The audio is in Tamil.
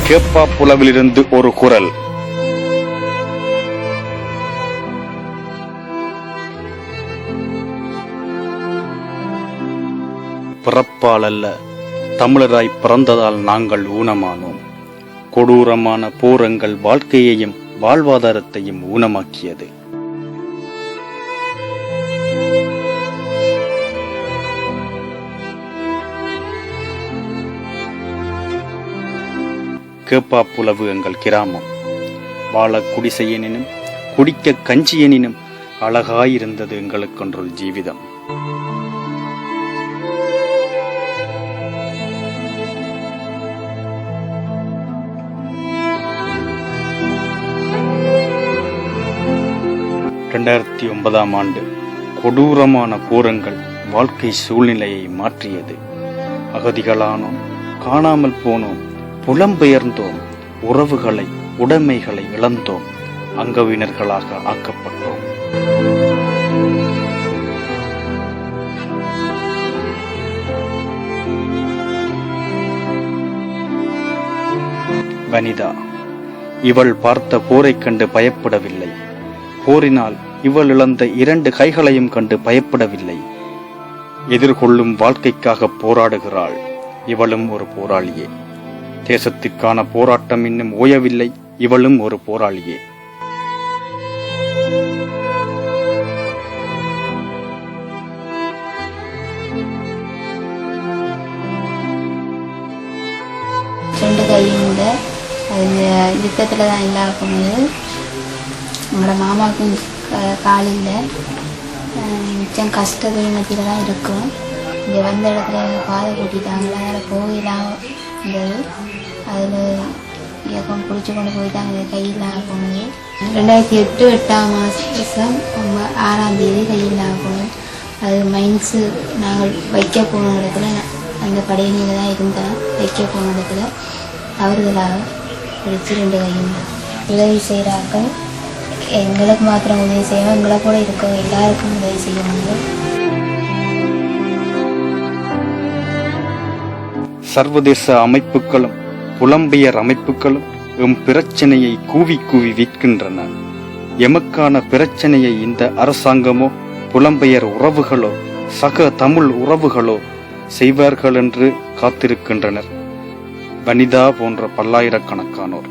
கேப்பாப்புலவிலிருந்து ஒரு குரல். பிறப்பால் அல்ல, தமிழராய் பிறந்ததால் நாங்கள் ஊனமானோம். கொடூரமான போரங்கள் வாழ்க்கையையும் வாழ்வாதாரத்தையும் ஊனமாக்கியது. கேப்பாப்புலவு எங்கள் கிராமம். வாழ குடிசையெனினும் குடிக்க கஞ்சியெனினும் அழகாயிருந்தது எங்களுக்கொன்றொரு ஜீவிதம். ஆண்டு கொடூரமான போரங்கள் வாழ்க்கை சூழ்நிலையை மாற்றியது. அகதிகளானோம், காணாமல் போனோம், புலம்பெயர்ந்தோம், உறவுகளை உடைமைகளை இழந்தோம், அங்கவினர்களாக ஆக்கப்பட்டோம். வனிதா இவள் பார்த்த போரைக் கண்டு பயப்படவில்லை. போரினால் இவள் இழந்த 2 கைகளையும் கண்டு பயப்படவில்லை. எதிர்கொள்ளும் வாழ்க்கைக்காக போராடுகிறாள். இவளும் ஒரு போராளியே. தேசத்திற்கான போராட்டம் இன்னும் ஓயவில்லை. இவளும் ஒரு போராளியே. ரெண்டு கையும் அது யுத்தத்தில் தான் இல்லாக்கும்போது எங்களோட மாமாவுக்கும் காலையில் மிச்சம் கஷ்டத்தில் மத்தியில் தான் இருக்கும். இங்கே வந்த இடத்துல பாதை கூட்டிட்டாங்களா, அதில் போயிடலாம் இருந்தது. அதில் இயக்கம் பிடிச்சி கொண்டு போய் தான் கையில் போனது. 2008 8ஆம் மாதம் 6ஆம் தேதி கையில் போனது. அது மைன்ஸு நாங்கள் வைக்க போன இடத்துல அந்த படையினில் தான் இருந்தேன். வைக்க போன இடத்துல அவர்களாக பிடிச்சி 2 கையும் உதவி செய்கிறார்கள். எங்களுக்கு மாத்திரம் உதவி செய்யணும், எங்களை கூட இருக்க எல்லாருக்கும் உதவி செய்யணும். சர்வதேச அமைப்புகளும் புலம்பெயர் அமைப்புகளும் எம் பிரச்சனையை கூவி கூவி விற்கின்றன. எமக்கான பிரச்சனையை இந்த அரசாங்கமோ புலம்பெயர் உறவுகளோ சக தமிழ் உறவுகளோ செய்வார்கள் என்று காத்திருக்கின்றனர். வனிதா போன்ற பல்லாயிரக்கணக்கானோர்.